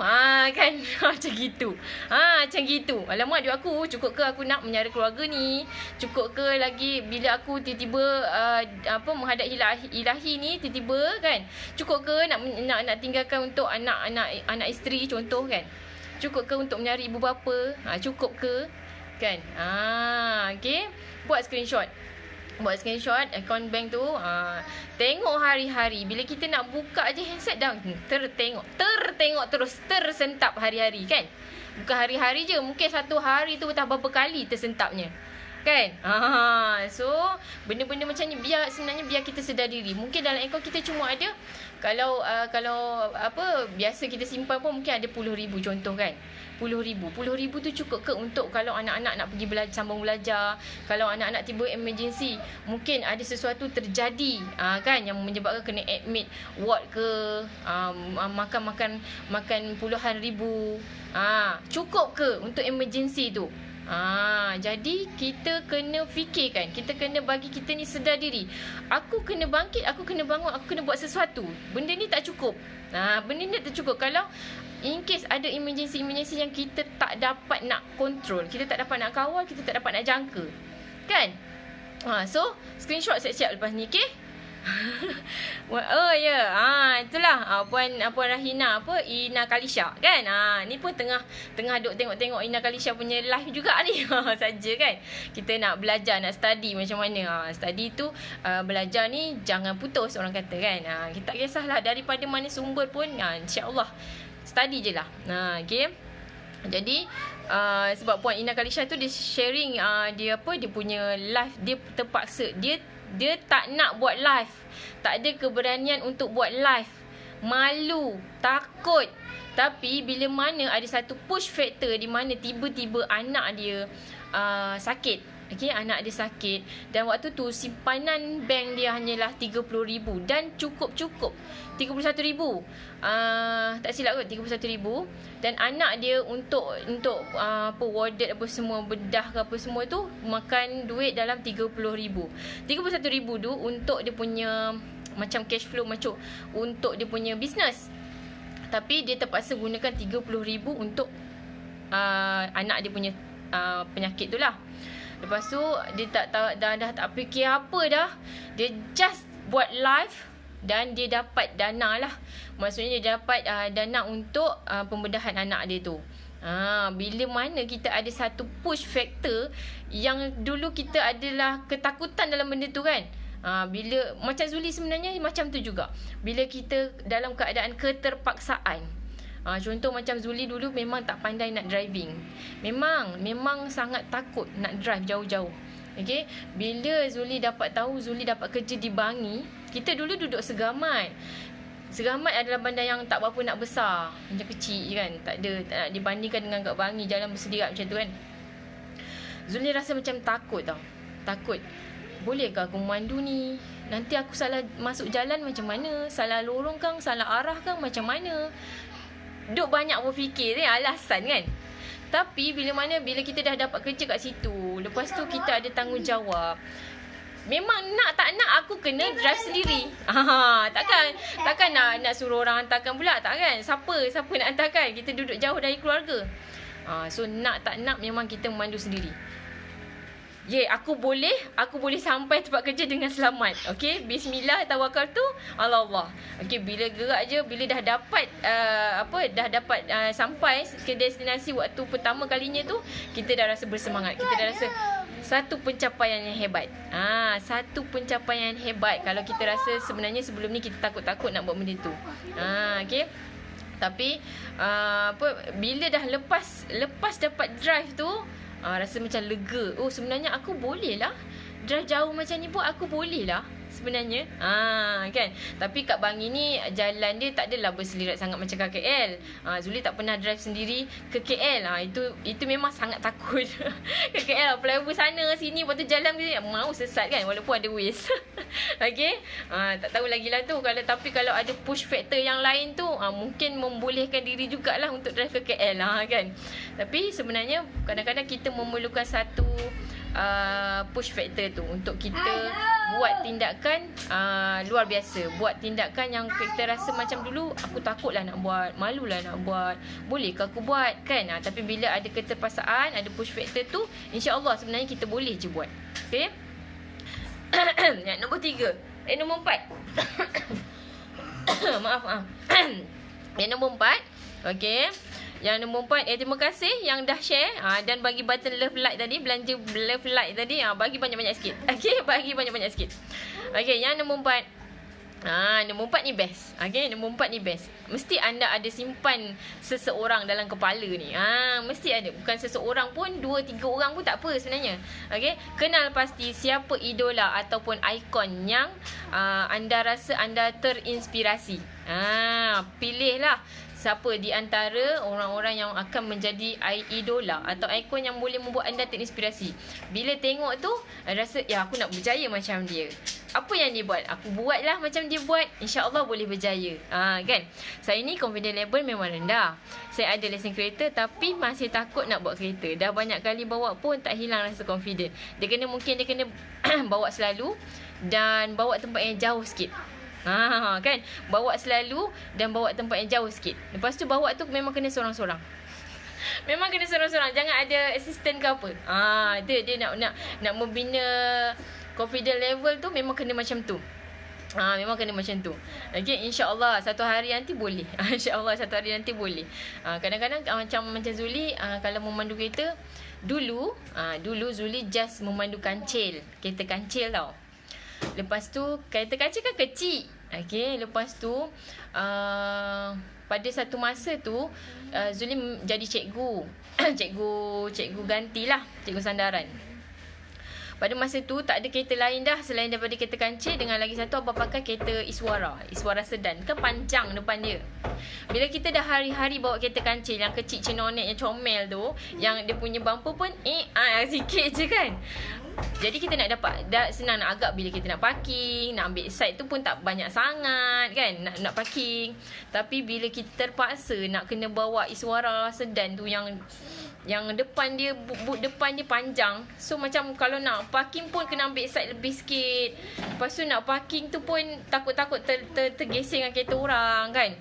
Kan? Macam gitu. Macam gitu. Alamak, duit aku. Cukup ke aku nak menyara keluarga ni? Cukup ke lagi bila aku tiba-tiba menghadap ilahi ni tiba-tiba, kan? Cukup ke nak tinggalkan untuk anak isteri, contoh, kan? Cukup ke untuk menyari ibu bapa? Cukup ke? Kan? Okey. Buat screenshot akaun bank tu. Tengok hari-hari. Bila kita nak buka je handset dah tertengok terus, tersentap hari-hari, kan? Bukan hari-hari je, mungkin satu hari tu berapa kali tersentapnya, kan? So benda-benda macam ni sebenarnya biar kita sedar diri. Mungkin dalam akaun kita cuma ada, kalau biasa kita simpan pun mungkin ada puluh ribu, contoh, kan? Puluh ribu tu cukup ke untuk kalau anak-anak nak pergi sambung belajar, kalau anak-anak tiba emergency, mungkin ada sesuatu terjadi, kan, yang menyebabkan kena admit ward ke, makan puluhan ribu, cukup ke untuk emergency tu? Jadi kita kena fikirkan, kita kena bagi kita ni sedar diri. Aku kena bangkit, aku kena bangun, aku kena buat sesuatu. Benda ni tak cukup. Benda ni tak cukup. Kalau in case ada emergency yang kita tak dapat nak control, kita tak dapat nak kawal, kita tak dapat nak jangka, kan? So screenshot siap-siap lepas ni, okey? Oh ya, itulah puan Rahina Ina Kalisha kan. Ni pun tengah duk tengok Ina Kalisha punya live juga ni. Saja kan. Kita nak belajar, nak study macam mana. Study tu belajar ni jangan putus orang kata kan. Kita tak kisahlah daripada mana sumber pun, insya-Allah study je lah. Okey. Jadi sebab puan Ina Kalisha tu dia sharing dia punya live, dia terpaksa dia tak nak buat live. Tak ada keberanian untuk buat live. Malu, takut. Tapi bila mana ada satu push factor di mana tiba-tiba anak dia sakit. Okey, anak dia sakit dan waktu tu simpanan bank dia hanyalah 30,000 dan cukup 31,000. Tak silap kot 31,000 dan anak dia untuk warded apa semua, bedah ke apa semua tu makan duit dalam 30,000. 31,000 tu untuk dia punya macam cash flow macam untuk dia punya bisnes. Tapi dia terpaksa gunakan 30,000 untuk anak dia punya penyakit tu lah. Lepas tu dia dah tak fikir apa dah. Dia just buat live dan dia dapat dana lah. Maksudnya dia dapat dana untuk pembedahan anak dia tu. Bila mana kita ada satu push factor yang dulu kita adalah ketakutan dalam benda tu kan. Bila macam Zuli sebenarnya macam tu juga. Bila kita dalam keadaan keterpaksaan. Contoh macam Zuli dulu memang tak pandai nak driving. Memang sangat takut nak drive jauh-jauh. Okay? Bila Zuli dapat tahu Zuli dapat kerja di Bangi, kita dulu duduk Segamat. Segamat adalah bandar yang tak berapa nak besar, macam kecil je kan. Tak nak dibandingkan dengan kat Bangi, jalan berselirat macam tu kan. Zuli rasa macam takut tau. Takut. Bolehkah aku memandu ni? Nanti aku salah masuk jalan macam mana? Salah lorong kang, salah arah kang macam mana? Duk banyak berfikir ni alasan kan. Tapi bila kita dah dapat kerja kat situ, lepas tu kita ada tanggungjawab. Memang nak tak nak aku kena drive sendiri. Takkan nak suruh orang hantarkan pula, tak kan? Siapa nak hantarkan? Kita duduk jauh dari keluarga. So nak tak nak memang kita memandu sendiri. Aku boleh sampai tempat kerja dengan selamat. Okey, bismillah tawakkaltu ala Allah. Okey, bila gerak je, bila dah dapat sampai ke destinasi waktu pertama kalinya tu, kita dah rasa bersemangat. Kita dah rasa satu pencapaian yang hebat. Satu pencapaian hebat kalau kita rasa sebenarnya sebelum ni kita takut-takut nak buat benda tu. Okey. Tapi bila dah lepas dapat drive tu, rasa macam lega. Sebenarnya aku boleh lah drive jauh macam ni pun aku boleh lah sebenarnya. Kan. Tapi kat Bangi ni jalan dia tak adalah berselirat sangat macam kat KL. Zuli tak pernah drive sendiri ke KL. Itu memang sangat takut. Ke KL flyover sana sini, lepas tu jalan dia mau sesat kan walaupun ada Waze. Okey. Tak tahu lagi lah tu. Kalau ada push factor yang lain tu, mungkin membolehkan diri jugalah untuk drive ke KL kan. Tapi sebenarnya kadang-kadang kita memerlukan satu push factor tu untuk kita buat tindakan luar biasa. Buat tindakan yang kita rasa macam dulu aku takutlah nak buat, malulah nak buat, bolehkah aku buat kan. Tapi bila ada keterpaksaan, ada push factor tu, insya-Allah sebenarnya kita boleh je buat. Okey. Yang nombor 3, nombor 4. Maaf. Yang nombor 4. Okey. Yang nombor 4, terima kasih yang dah share dan bagi button love like tadi, belanja love like tadi, bagi banyak-banyak sikit. Okey, bagi banyak-banyak sikit. Okey, yang nombor 4. Nombor 4 ni best. Okey, nombor 4 ni best. Mesti anda ada simpan seseorang dalam kepala ni. Mesti ada. Bukan seseorang pun, 2-3 orang pun tak apa sebenarnya. Okey, kenal pasti siapa idola ataupun ikon yang anda rasa anda terinspirasi. Pilihlah siapa di antara orang-orang yang akan menjadi idola atau ikon yang boleh membuat anda terinspirasi. Bila tengok tu, rasa aku nak berjaya macam dia. Apa yang dia buat? Aku buatlah macam dia buat. InsyaAllah boleh berjaya. Kan? Saya ni confidence level memang rendah. Saya ada lesen kereta tapi masih takut nak bawa kereta. Dah banyak kali bawa pun tak hilang rasa confident. Dia kena bawa selalu dan bawa tempat yang jauh sikit. Kan, bawa selalu dan bawa tempat yang jauh sikit. Lepas tu bawa tu memang kena sorang-sorang. Memang kena sorang-sorang, jangan ada assistant ke apa. Dia nak membina confidence level tu memang kena macam tu. Memang kena macam tu. Okay, insya-Allah satu hari nanti boleh. Insya-Allah satu hari nanti boleh. Kadang-kadang macam Zuli kalau memandu kereta dulu Zuli just memandu kancil. Kereta kancil tau. Lepas tu kereta kancil kan kecil. Okay, lepas tu pada satu masa tu Zuli jadi cikgu. cikgu gantilah, cikgu sandaran. Pada masa tu tak ada kereta lain dah selain daripada kereta kancil, dengan lagi satu abang pakai kereta Iswara sedan. Kan panjang depan dia. Bila kita dah hari-hari bawa kereta kancil yang kecil cenonek yang comel tu, yang dia punya bumper pun sikit je kan. Jadi kita nak dapat senang nak agak bila kita nak parking, nak ambil side tu pun tak banyak sangat kan, nak parking. Tapi bila kita terpaksa nak kena bawa Iswara sedan tu yang depan dia boot depan dia panjang. So macam kalau nak parking pun kena ambil side lebih sikit. Lepas tu nak parking tu pun takut-takut tergesing dengan kereta orang kan.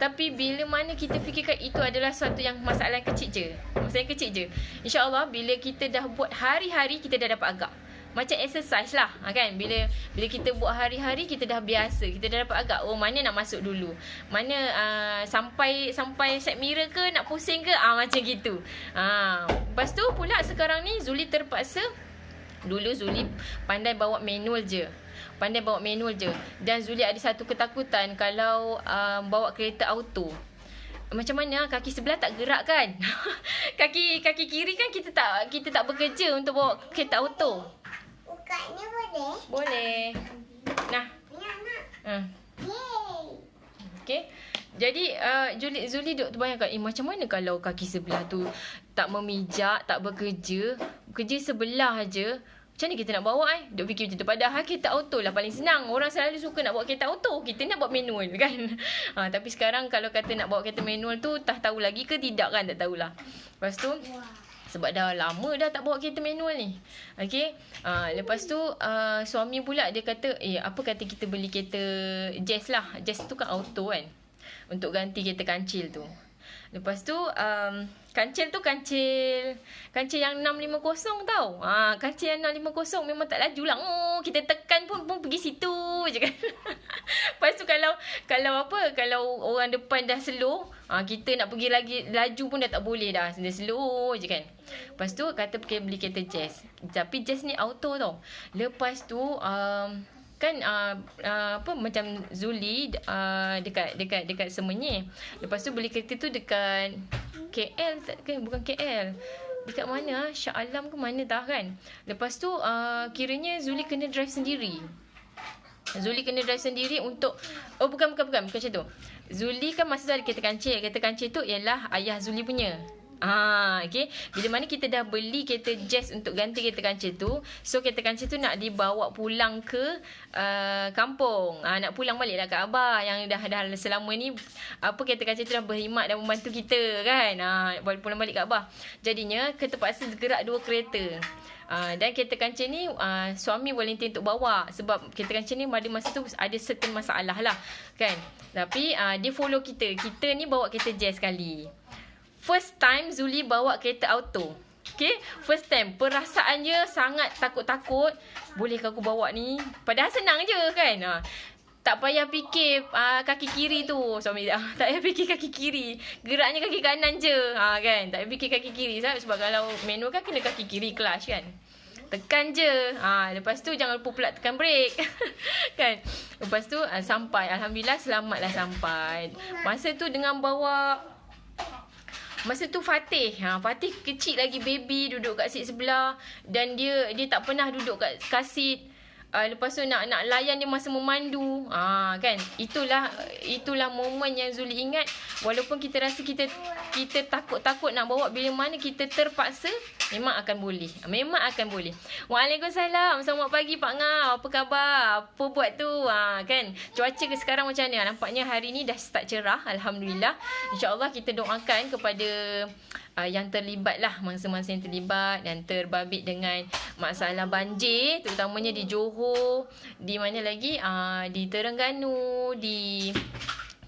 Tapi bila mana kita fikirkan itu adalah suatu yang masalah yang kecil je. Masalah yang kecil je. InsyaAllah bila kita dah buat hari-hari, kita dah dapat agak. Macam exercise lah kan. Bila kita buat hari-hari, kita dah biasa. Kita dah dapat agak. Oh, mana nak masuk dulu. Mana sampai side mirror ke, nak pusing ke. Macam gitu. Lepas tu pula sekarang ni Zuli terpaksa. Dulu Zuli pandai bawa manual je. Dan Zuli ada satu ketakutan kalau bawa kereta auto. Macam mana kaki sebelah tak gerak kan? kaki kiri kan kita tak bekerja untuk bawa kereta auto. Bukanya boleh? Boleh. Nah. Okey. Jadi Zuli duk terbayangkan macam mana kalau kaki sebelah tu tak memijak, tak bekerja sebelah aje. Macam mana kita nak bawa Duk fikir macam tu. Padahal kereta auto lah paling senang. Orang selalu suka nak bawa kereta auto. Kita nak bawa manual kan. Tapi sekarang kalau kata nak bawa kereta manual tu, tak tahu lagi ke tidak kan. Tak tahulah. Lepas tu sebab dah lama dah tak bawa kereta manual ni. Okay. Lepas tu suami pula dia kata, apa kata kita beli kereta Jazz lah. Jazz tu kan auto kan. Untuk ganti kereta kancil tu. Lepas tu kancil yang 650 tau. Kancil yang 650 memang tak laju lah. Kita tekan pun pergi situ je kan. Lepas tu kalau orang depan dah slow, kita nak pergi lagi laju pun dah tak boleh dah. Dia slow je kan. Lepas tu kata pergi beli kereta Jazz. Tapi Jazz ni auto tau. Lepas tu kan macam Zuli dekat Semenyih. Lepas tu beli kereta tu dekat KL bukan KL. Dekat mana? Shah Alam ke mana dah kan. Lepas tu kiranya Zuli kena drive sendiri. Untuk bukan macam tu. Zuli kan masa tu ada kereta kancil. Kereta kancil tu ialah ayah Zuli punya. Okay. Bila mana kita dah beli kereta Jazz untuk ganti kereta kancil tu, so kereta kancil tu nak dibawa pulang ke kampung. Nak pulang balik lah kat Abah yang dah selama ni kereta kancil tu dah berkhidmat dan membantu kita kan. Pulang balik kat Abah. Jadinya kita terpaksa gerak 2 kereta. Dan kereta kancil ni suami volunteer untuk bawa. Sebab kereta kancil ni pada masa tu ada certain masalah lah kan. Tapi dia follow kita. Kita ni bawa kereta Jazz sekali. First time Zuli bawa kereta auto. Okay, first time. Perasaannya sangat takut-takut. Bolehkah aku bawa ni? Padahal senang je kan. Tak payah fikir kaki kiri tu. Suami tak payah fikir kaki kiri. Geraknya kaki kanan je. Kan? Tak payah fikir kaki kiri. Sebab kalau manual kan kena kaki kiri clutch kan. Tekan je. Lepas tu jangan lupa pula tekan brake. Kan? Lepas tu sampai. Alhamdulillah selamatlah sampai. Masa tu dengan bawa... Masa tu Fatih kecil lagi, baby, duduk kat seat sebelah. Dan dia tak pernah duduk kat seat. Lepas tu nak layan dia masa memandu. Kan. Itulah momen yang Zuli ingat. Walaupun kita rasa kita takut-takut nak bawa, bila mana kita terpaksa, memang akan boleh. Waalaikumsalam. Selamat pagi Pak Ngah. Apa khabar? Apa buat tu? Kan. Cuaca ke sekarang macam mana? Nampaknya hari ni dah start cerah. Alhamdulillah. InsyaAllah kita doakan kepada yang terlibat lah, mangsa-mangsa yang terlibat dan terbabit dengan masalah banjir, terutamanya di Johor, di mana lagi, di Terengganu, di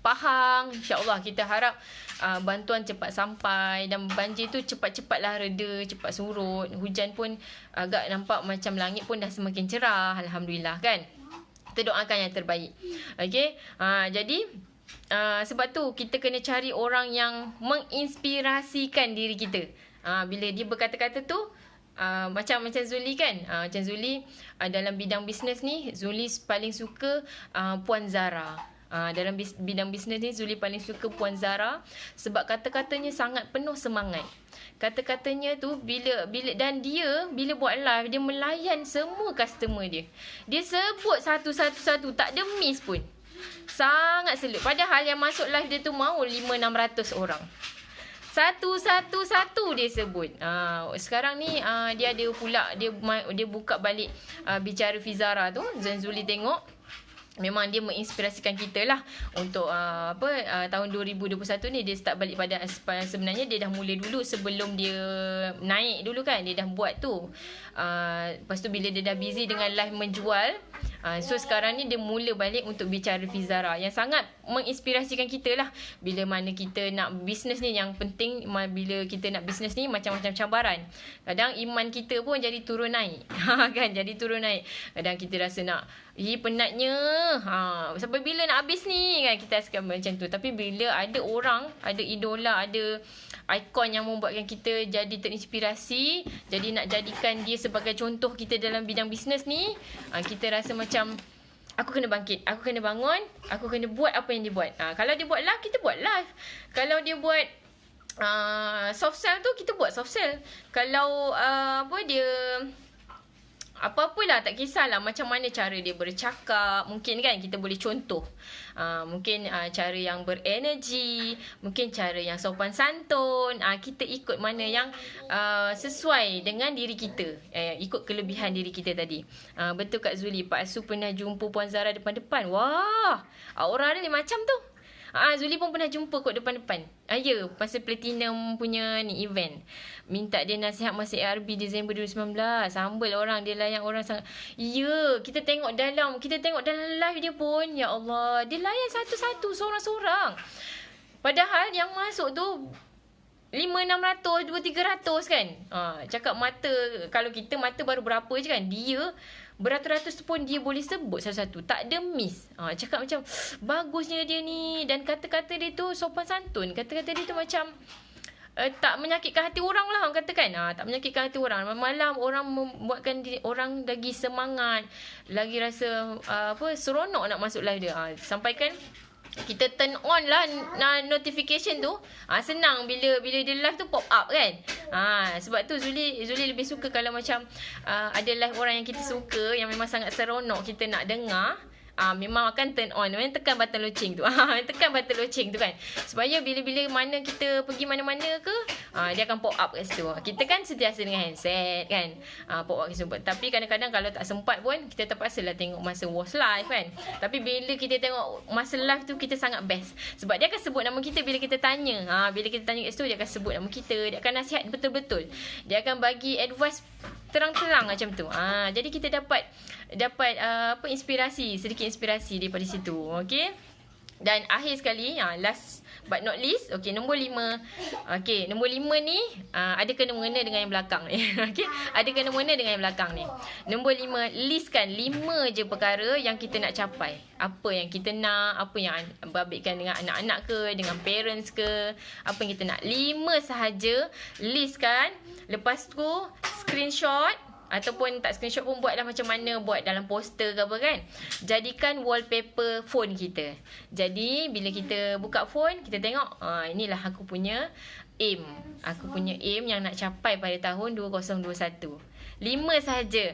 Pahang. InsyaAllah kita harap bantuan cepat sampai dan banjir tu cepat-cepatlah reda, cepat surut. Hujan pun agak nampak macam langit pun dah semakin cerah. Alhamdulillah kan. Kita doakan yang terbaik. Okey. Jadi sebab tu kita kena cari orang yang menginspirasikan diri kita. Bila dia berkata-kata tu macam Zuli kan. Macam Zuli dalam bidang bisnes ni, Zuli paling suka Puan Zara. Dalam bidang bisnes ni Zuli paling suka Puan Zara sebab kata-katanya sangat penuh semangat. Kata-katanya tu bila dan dia bila buat live dia melayan semua customer dia. Dia sebut satu-satu tak ada miss pun. Sangat selut. Padahal yang masuk live dia tu mau 500-600 orang. Satu-satu dia sebut. Sekarang ni dia ada pula dia buka balik bicara Fizara tu. Zuli tengok memang dia menginspirasikan kita lah untuk tahun 2021 ni dia start balik pada sebenarnya dia dah mula dulu sebelum dia naik dulu kan, dia dah buat tu. Lepas tu bila dia dah busy dengan live menjual, so sekarang ni dia mula balik untuk bicara Fizara yang sangat menginspirasikan kita lah. Bila mana kita nak bisnes ni, yang penting bila kita nak bisnes ni macam-macam cabaran. Kadang iman kita pun jadi turun naik kan, jadi turun naik. Kadang kita rasa nak penatnya sampai bila nak habis ni kan, kita akan macam tu. Tapi bila ada orang, ada idola, ada ikon yang membuatkan kita jadi terinspirasi, jadi nak jadikan dia sebagai contoh kita dalam bidang bisnes ni, kita rasa macam aku kena bangkit, aku kena bangun, aku kena buat apa yang dia buat. Kalau dia buat live, kita buat live. Kalau dia buat soft sell tu, kita buat soft sell. Kalau dia apa-apalah, tak kisahlah macam mana cara dia bercakap. Mungkin kan kita boleh contoh. Mungkin cara yang berenergi, mungkin cara yang sopan santun. Kita ikut mana yang sesuai dengan diri kita. Ikut kelebihan diri kita tadi. Betul Kak Zuli, Pak Asu pernah jumpa Puan Zara depan-depan. Wah, aura dia macam tu. Zuli pun pernah jumpa kot depan-depan. Ya, pasal Platinum punya ni event. Minta dia nasihat masa ARB Disember 2019. Humble orang, dia layan orang sangat. Ya, kita tengok dalam live dia pun, ya Allah, dia layan satu-satu, seorang-seorang. Padahal yang masuk tu 500-600, 200-300 kan. Cakap mata, kalau kita mata baru berapa je kan. Dia beratus-ratus pun dia boleh sebut satu-satu. Tak ada miss. Cakap macam bagusnya dia ni. Dan kata-kata dia tu sopan santun. Kata-kata dia tu macam tak menyakitkan hati orang lah, orang kata kan. Tak menyakitkan hati orang. Malam orang membuatkan orang lagi semangat, lagi rasa seronok nak masuk live dia. Sampaikan kita turn on lah notification tu. Senang bila dia live tu pop up kan. Sebab tu Zuli lebih suka kalau macam ada live orang yang kita suka, yang memang sangat seronok kita nak dengar. Memang akan turn on. Memang tekan button loceng tu. Tekan button loceng tu kan. Supaya bila-bila mana kita pergi mana-mana ke, dia akan pop up kat situ. Kita kan sentiasa dengan handset kan. Pop up kat situ. Tapi kadang-kadang kalau tak sempat pun, kita terpaksalah tengok masa watch live kan. Tapi bila kita tengok masa live tu, kita sangat best. Sebab dia akan sebut nama kita bila kita tanya. Bila kita tanya kat situ, dia akan sebut nama kita. Dia akan nasihat betul-betul. Dia akan bagi advice terang-terang macam tu. Jadi kita dapat inspirasi, sedikit inspirasi daripada situ. Okey. Dan akhir sekali, last but not least, okey, nombor 5. Okey, nombor 5 ni ada kena-mengena dengan yang belakang ni. Okey, ada kena-mengena dengan yang belakang ni. Nombor 5, listkan 5 je perkara yang kita nak capai. Apa yang kita nak, apa yang berbabitkan dengan anak-anak ke, dengan parents ke, apa yang kita nak. 5 sahaja, listkan. Lepas tu screenshot, ataupun tak screenshot pun buatlah macam mana, buat dalam poster ke apa kan. Jadikan wallpaper phone kita. Jadi bila kita buka phone, kita tengok, inilah aku punya aim. Aku punya aim yang nak capai pada tahun 2021. 5 sahaja.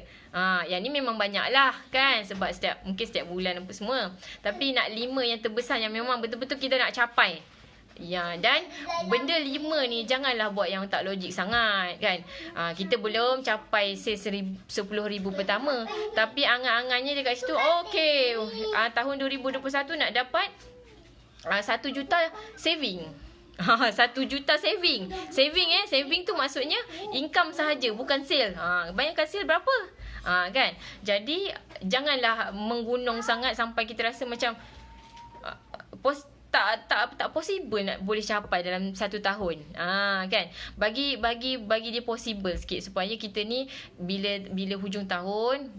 Yang ni memang banyak lah kan, sebab mungkin setiap bulan apa semua. Tapi nak 5 yang terbesar, yang memang betul-betul kita nak capai. Ya, dan benda 5 ni janganlah buat yang tak logik sangat kan. Kita belum capai sales 10,000 pertama, tapi angan-angannya dekat situ, okey, tahun 2021 nak dapat 1 juta saving. 1 juta saving. Saving tu maksudnya income sahaja, bukan sale. Bayangkan sale berapa? Kan. Jadi janganlah menggunung sangat sampai kita rasa macam tak possible nak boleh capai dalam 1 tahun. Kan? Bagi dia possible sikit supaya kita ni bila hujung tahun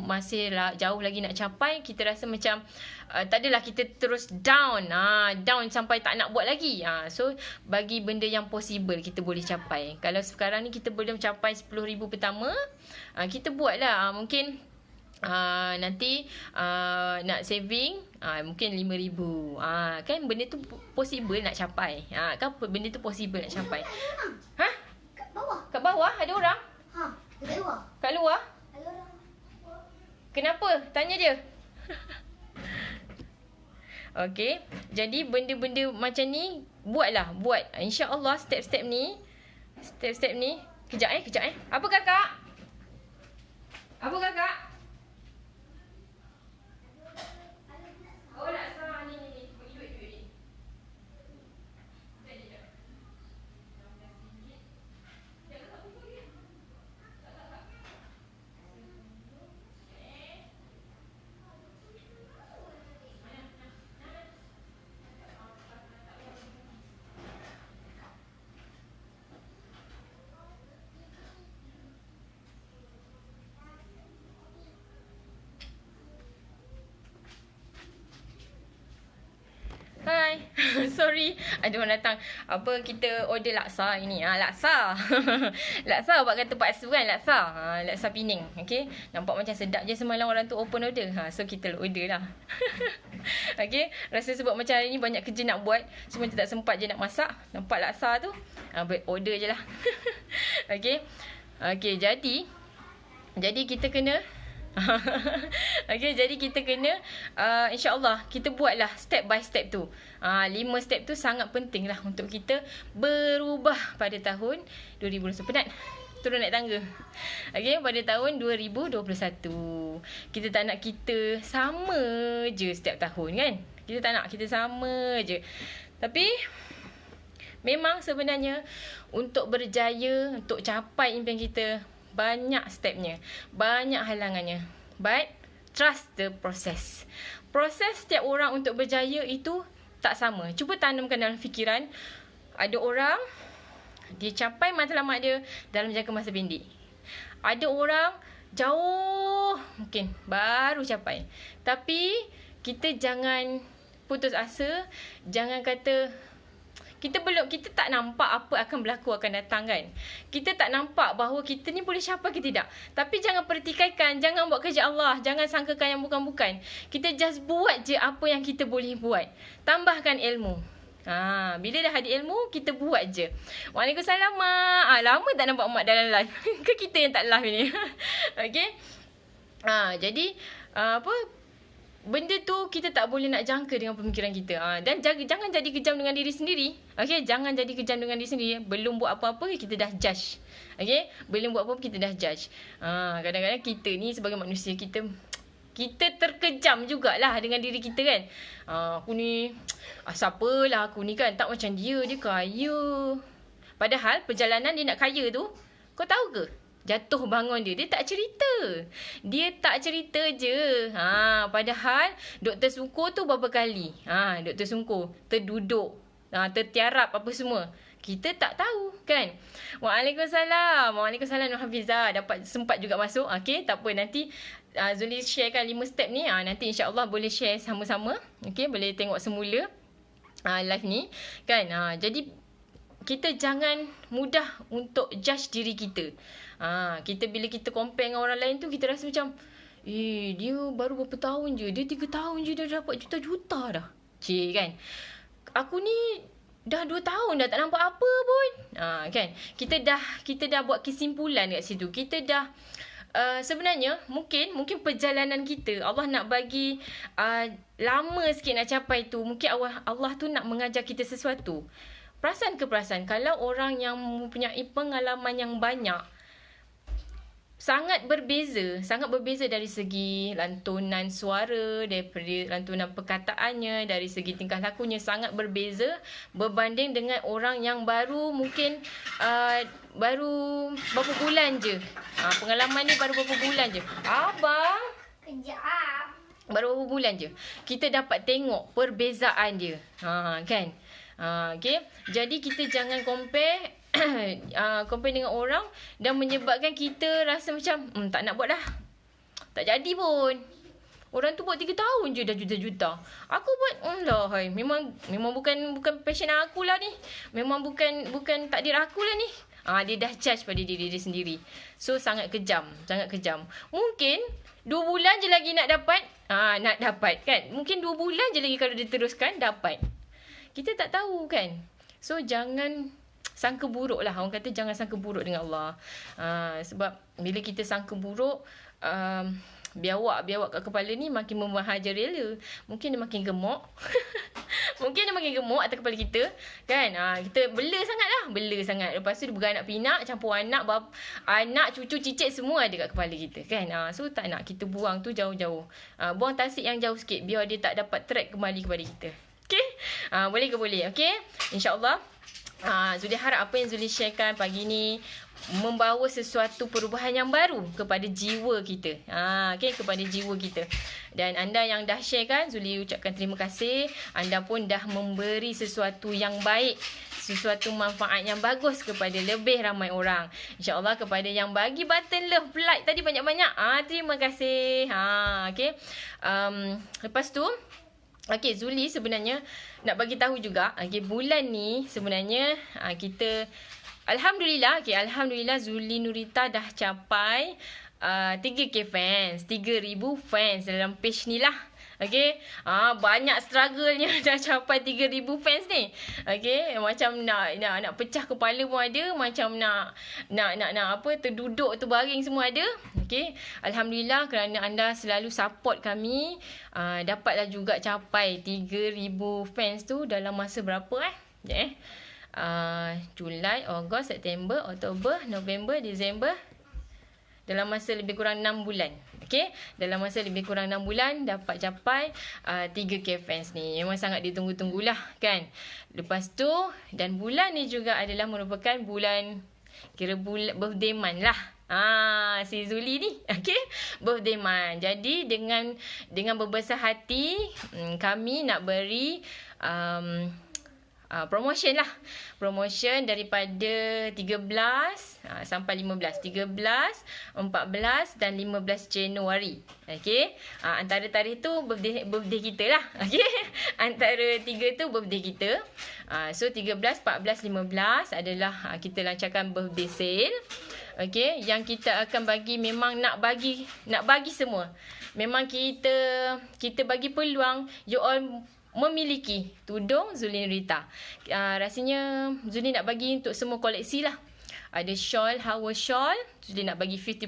masih jauh lagi nak capai, kita rasa macam tak adalah kita terus down sampai tak nak buat lagi. So bagi benda yang possible kita boleh capai. Kalau sekarang ni kita belum capai 10,000 pertama, kita buatlah mungkin nanti nak saving mungkin 5,000. Kan benda tu possible nak capai. Kan benda tu possible nak capai. Kat bawah. Kat bawah ada orang? Kat luar. Kat luar? Ada orang. Kenapa? Tanya dia. Okey, jadi benda-benda macam ni buat. Insya-Allah step-step ni. Kejap. Apa kakak? Oh, laksa ni. Duit ni. Hai. Sorry, ada orang datang. Kita order laksa ini. Laksa. Laksa buat kata paksa kan, laksa. Laksa Pening. Okey. Nampak macam sedap je semalam orang tu open order. So kita order lah. Okey. Rasa sebab macam hari ni banyak kerja nak buat, so macam tak sempat je nak masak. Nampak laksa tu, order je lah. Okey. Okey, jadi kita kena jadi kita kena insya-Allah kita buatlah step by step tu. 5 step tu sangat penting lah untuk kita berubah pada tahun 2021. Penat turun naik tangga. Pada tahun 2021. Kita tak nak kita sama je setiap tahun kan. Kita tak nak kita sama je. Tapi memang sebenarnya untuk berjaya, untuk capai impian kita, banyak stepnya, banyak halangannya. But trust the process. Proses setiap orang untuk berjaya itu tak sama. Cuba tanamkan dalam fikiran, ada orang dia capai matlamat dia dalam jangka masa pendek. Ada orang jauh mungkin baru capai. Tapi kita jangan putus asa, jangan kata kita tak nampak apa akan berlaku akan datang kan. Kita tak nampak bahawa kita ni boleh capai ke tidak. Tapi jangan pertikaikan, jangan buat kerja Allah, jangan sangkakan yang bukan-bukan. Kita just buat je apa yang kita boleh buat. Tambahkan ilmu. Bila dah ada ilmu, kita buat je. Waalaikumsalam, Mak. Lama tak nampak Mak dalam live. Ke kita yang tak live ni? Okey. Jadi benda tu kita tak boleh nak jangka dengan pemikiran kita. Dan jangan jadi kejam dengan diri sendiri. Okey, jangan jadi kejam dengan diri sendiri. Belum buat apa-apa kita dah judge. Okey, belum buat apa-apa kita dah judge. Kadang-kadang kita ni sebagai manusia, kita terkejam jugalah dengan diri kita kan. Aku ni siapalah aku ni kan, tak macam dia kaya. Padahal perjalanan dia nak kaya tu, kau tahu ke? Jatuh bangun dia tak cerita. Dia tak cerita je. Padahal Dr. Sungkur tu berapa kali? Dr. Sungkur terduduk, tertiarap apa semua. Kita tak tahu kan. Waalaikumsalam Nur Hafizah. Sempat juga masuk. Okey, tak apa, nanti Zuli sharekan 5 step ni. Nanti insya-Allah boleh share sama-sama. Okey, boleh tengok semula live ni kan. Jadi kita jangan mudah untuk judge diri kita. Bila kita compare dengan orang lain tu, kita rasa macam dia baru berapa tahun je, dia 3 tahun je dah dapat juta-juta dah. Kan. Aku ni dah 2 tahun dah tak nampak apa pun. Kan. Kita dah buat kesimpulan kat situ. Kita dah sebenarnya mungkin perjalanan kita Allah nak bagi lama sikit nak capai tu. Mungkin Allah tu nak mengajar kita sesuatu. Perasan ke perasan, kalau orang yang mempunyai pengalaman yang banyak, sangat berbeza dari segi lantunan suara, daripada lantunan perkataannya, dari segi tingkah lakunya, sangat berbeza berbanding dengan orang yang baru mungkin baru berapa bulan je. Pengalaman ni baru berapa bulan je. Abang, Kejap. Baru beberapa bulan je kita dapat tengok perbezaan dia. Kan? Okay. Jadi kita jangan compare compare dengan orang dan menyebabkan kita rasa macam tak nak buat dah. Tak jadi pun. Orang tu buat 3 tahun je dah juta-juta. Aku buat hai. Memang bukan passion aku lah ni. Memang bukan takdir aku lah ni. Dia dah judge pada diri dia sendiri. So sangat kejam, sangat kejam. Mungkin 2 bulan je lagi nak dapat. Nak dapat kan. Mungkin 2 bulan je lagi kalau dia teruskan dapat. Kita tak tahu kan. So jangan sangka buruk lah. Orang kata jangan sangka buruk dengan Allah. Sebab bila kita sangka buruk, biawak kat kepala ni makin memahaja rela. Mungkin dia makin gemuk. Mungkin dia makin gemuk atas kepala kita. Kan? Kita bela sangat lah. Bela sangat. Lepas tu dia beranak pinak, campur anak, anak, cucu, cicit semua ada kat kepala kita. Kan? So tak nak kita buang tu jauh-jauh. Buang tasik yang jauh sikit. Biar dia tak dapat track kembali kepada kita. Okay? Boleh ke boleh? Okay? InsyaAllah. Zuli harap apa yang Zuli sharekan pagi ni membawa sesuatu perubahan yang baru kepada jiwa kita. Okay, kepada jiwa kita. Dan anda yang dah share kan, Zuli ucapkan terima kasih. Anda pun dah memberi sesuatu yang baik, sesuatu manfaat yang bagus kepada lebih ramai orang. InsyaAllah kepada yang bagi button love like tadi banyak-banyak. Terima kasih. Okay. Lepas tu, okay, Zuli sebenarnya nak bagi tahu juga, okay, bulan ni sebenarnya kita Alhamdulillah Zuli Nurita dah capai 3K fans, 3,000 fans dalam page ni lah. Okay, banyak struggle-nya dah capai 3,000 fans ni. Okay, macam nak pecah kepala pun ada, macam nak terduduk, terbaring semua ada. Okay, Alhamdulillah kerana anda selalu support kami, dapatlah juga capai 3,000 fans tu dalam masa berapa Julai, Ogos, September, Oktober, November, Disember. Dalam masa lebih kurang 6 bulan. Okay? Dalam masa lebih kurang 6 bulan dapat capai 3K fans ni. Memang sangat ditunggu-tunggulah kan. Lepas tu, dan bulan ni juga adalah merupakan bulan, bulan birthday month lah. Si Zuli ni. Okay? Birthday month. Jadi dengan berbesar hati, kami nak beri promotion lah. Promotion daripada 13 sampai 15. 13, 14 dan 15 Januari. Okay. Antara tarikh tu birthday kita lah. Okay. Antara 3 tu birthday kita. So 13, 14, 15 adalah kita lancarkan birthday sale. Okay. Yang kita akan bagi, memang nak bagi semua. Memang kita bagi peluang you all memiliki tudung Zuli Nurita. Rasanya Zuli nak bagi untuk semua koleksi lah. Ada shawl, Hawa shawl, Zuli nak bagi 50%.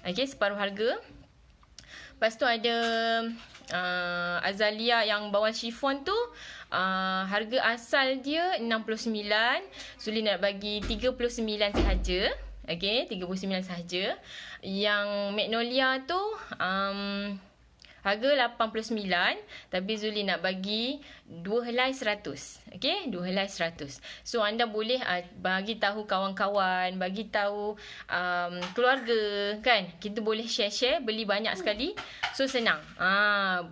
Okay, separuh harga. Lepas tu ada Azalia yang bawang chiffon tu, harga asal dia 69. Zuli nak bagi 39 sahaja. Okay, 39 sahaja. Yang Magnolia tu harga 89, tapi Zuli nak bagi 2 helai 100. Okay, 2 helai 100. So anda boleh bagi tahu kawan-kawan, bagi tahu keluarga kan. Kita boleh share-share, beli banyak sekali. So senang.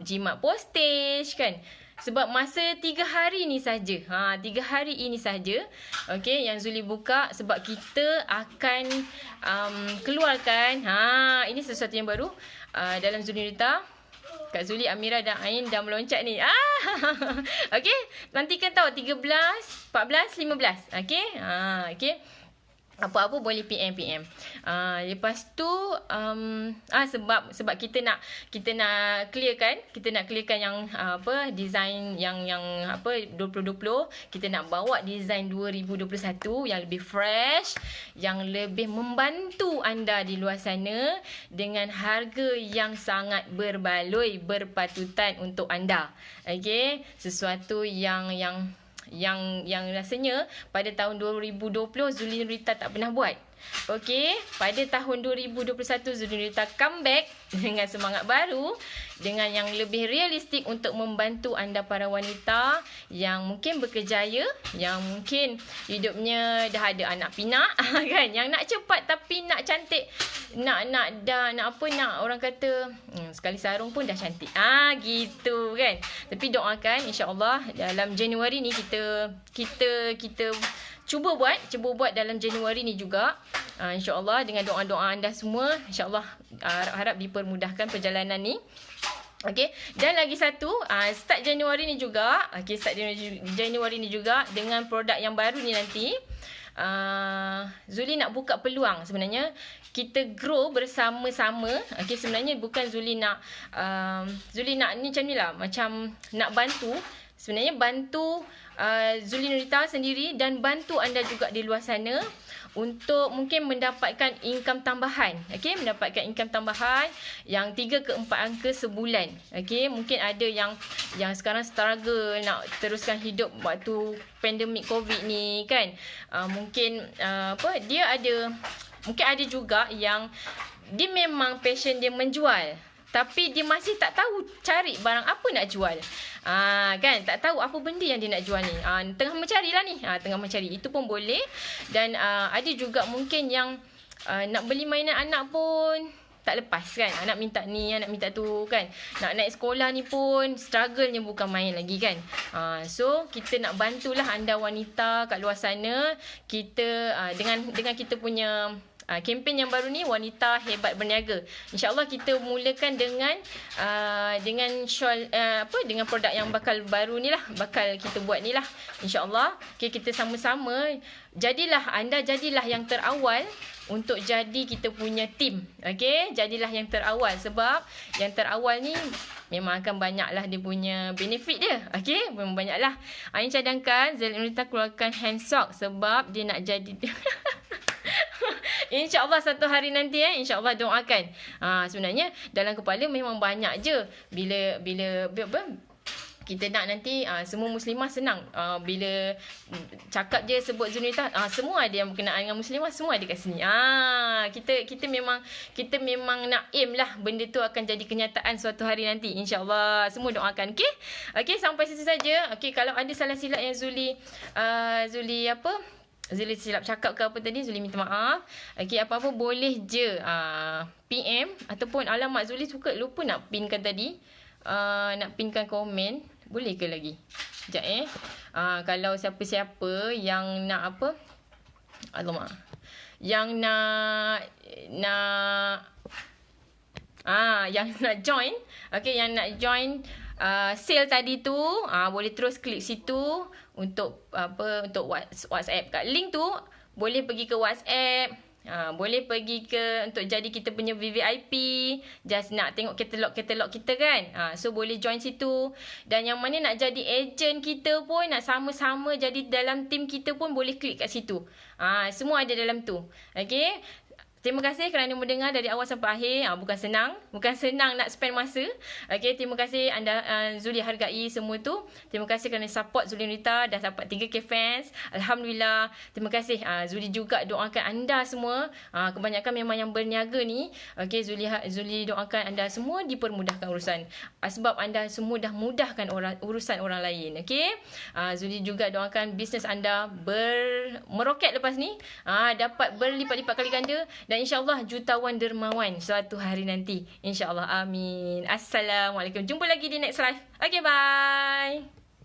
Jimat postage kan. Sebab masa 3 hari ni saja. 3 hari ini saja. Okay, yang Zuli buka sebab kita akan keluarkan. Ini sesuatu yang baru dalam Zuli Nurita. Kak Zuli, Amira dan Ain dah meloncat ni. Okay. Nantikan tahu 13, 14, 15. Okay. Okay. Apa-apa boleh PM. Lepas tu sebab kita nak clearkan, yang design yang 2020, kita nak bawa design 2021 yang lebih fresh, yang lebih membantu anda di luar sana dengan harga yang sangat berbaloi, berpatutan untuk anda. Okay, sesuatu yang rasanya pada tahun 2020 Zuli Nurita tak pernah buat. Okey, pada tahun 2021 Zuli Nurita comeback dengan semangat baru, dengan yang lebih realistik untuk membantu anda para wanita yang mungkin berkejaya, yang mungkin hidupnya dah ada anak pinak kan, yang nak cepat tapi nak cantik, nak orang kata sekali sarung pun dah cantik. Gitu kan. Tapi doakan insya-Allah dalam Januari ni kita cuba buat dalam Januari ni juga. InsyaAllah dengan doa-doa anda semua, insyaAllah harap dipermudahkan perjalanan ni. Okey, dan lagi satu, start Januari ni juga, Januari ni juga dengan produk yang baru ni nanti, Zuli nak buka peluang sebenarnya kita grow bersama-sama. Okey, sebenarnya bukan Zuli nak ni macam ni lah, macam nak bantu. Sebenarnya bantu Zuli Nurita sendiri dan bantu anda juga di luar sana untuk mungkin mendapatkan income tambahan. Okey, mendapatkan income tambahan yang 3 ke 4 angka sebulan. Okey, mungkin ada yang sekarang struggle nak teruskan hidup waktu pandemik COVID ni kan. Mungkin mungkin ada juga yang dia memang passion dia menjual, tapi dia masih tak tahu cari barang apa nak jual. Kan, tak tahu apa benda yang dia nak jual ni. Tengah mencari lah ni. Tengah mencari. Itu pun boleh. Dan ada juga mungkin yang nak beli mainan anak pun tak lepas kan. Anak minta ni, anak minta tu kan. Nak naik sekolah ni pun struggle-nya bukan main lagi kan. So kita nak bantulah anda wanita kat luar sana. Kita dengan kita punya kempen yang baru ni, Wanita Hebat Berniaga. InsyaAllah kita mulakan dengan shawl, dengan produk yang bakal baru ni lah, bakal kita buat ni lah. InsyaAllah okay, kita sama-sama jadilah yang terawal untuk jadi kita punya team. Okey, jadilah yang terawal, sebab yang terawal ni memang akan banyaklah dia punya benefit dia. Okey, memang banyaklah. Ini cadangkan Zuli Nurita keluarkan hand sock sebab dia nak jadi InsyaAllah satu hari nanti InsyaAllah doakan. Sebenarnya dalam kepala memang banyak je. Bila kita nak nanti semua muslimah senang. Bila cakap je sebut Zuli Nurita, semua ada yang berkenaan dengan muslimah, semua ada kat sini. Kita memang nak aim lah benda tu akan jadi kenyataan suatu hari nanti. InsyaAllah semua doakan. Okey, sampai situ saja. Okey, kalau ada salah silap yang Zuli silap cakap ke apa tadi, Zuli minta maaf. Okey, apa-apa boleh je PM ataupun alamat Zuli lupa nak pinkan tadi. Nak pinkan komen. Boleh ke lagi? Sekejap kalau siapa-siapa yang nak apa? Alamak. Yang nak join. Okey, yang nak join sale tadi tu, boleh terus klik situ untuk WhatsApp. Kat link tu boleh pergi ke WhatsApp, boleh pergi ke untuk jadi kita punya VVIP, just nak tengok katalog kita kan. So boleh join situ. Dan yang mana nak jadi ejen kita pun, nak sama-sama jadi dalam team kita pun boleh klik kat situ. Semua ada dalam tu. Okey. Terima kasih kerana mendengar dari awal sampai akhir. Bukan senang nak spend masa. Okey, terima kasih anda, Zuli hargai semua tu. Terima kasih kerana support Zuli Nurita, dah dapat 3K fans. Alhamdulillah. Terima kasih. Zuli juga doakan anda semua. Kebanyakan memang yang berniaga ni. Okey, Zuli doakan anda semua dipermudahkan urusan. Sebab anda semua dah mudahkan urusan orang lain. Okey. Zuli juga doakan bisnes anda meroket lepas ni. Dapat berlipat-lipat kali ganda. Dan insyaAllah jutawan dermawan suatu hari nanti. InsyaAllah. Amin. Assalamualaikum. Jumpa lagi di next live. Okay, bye.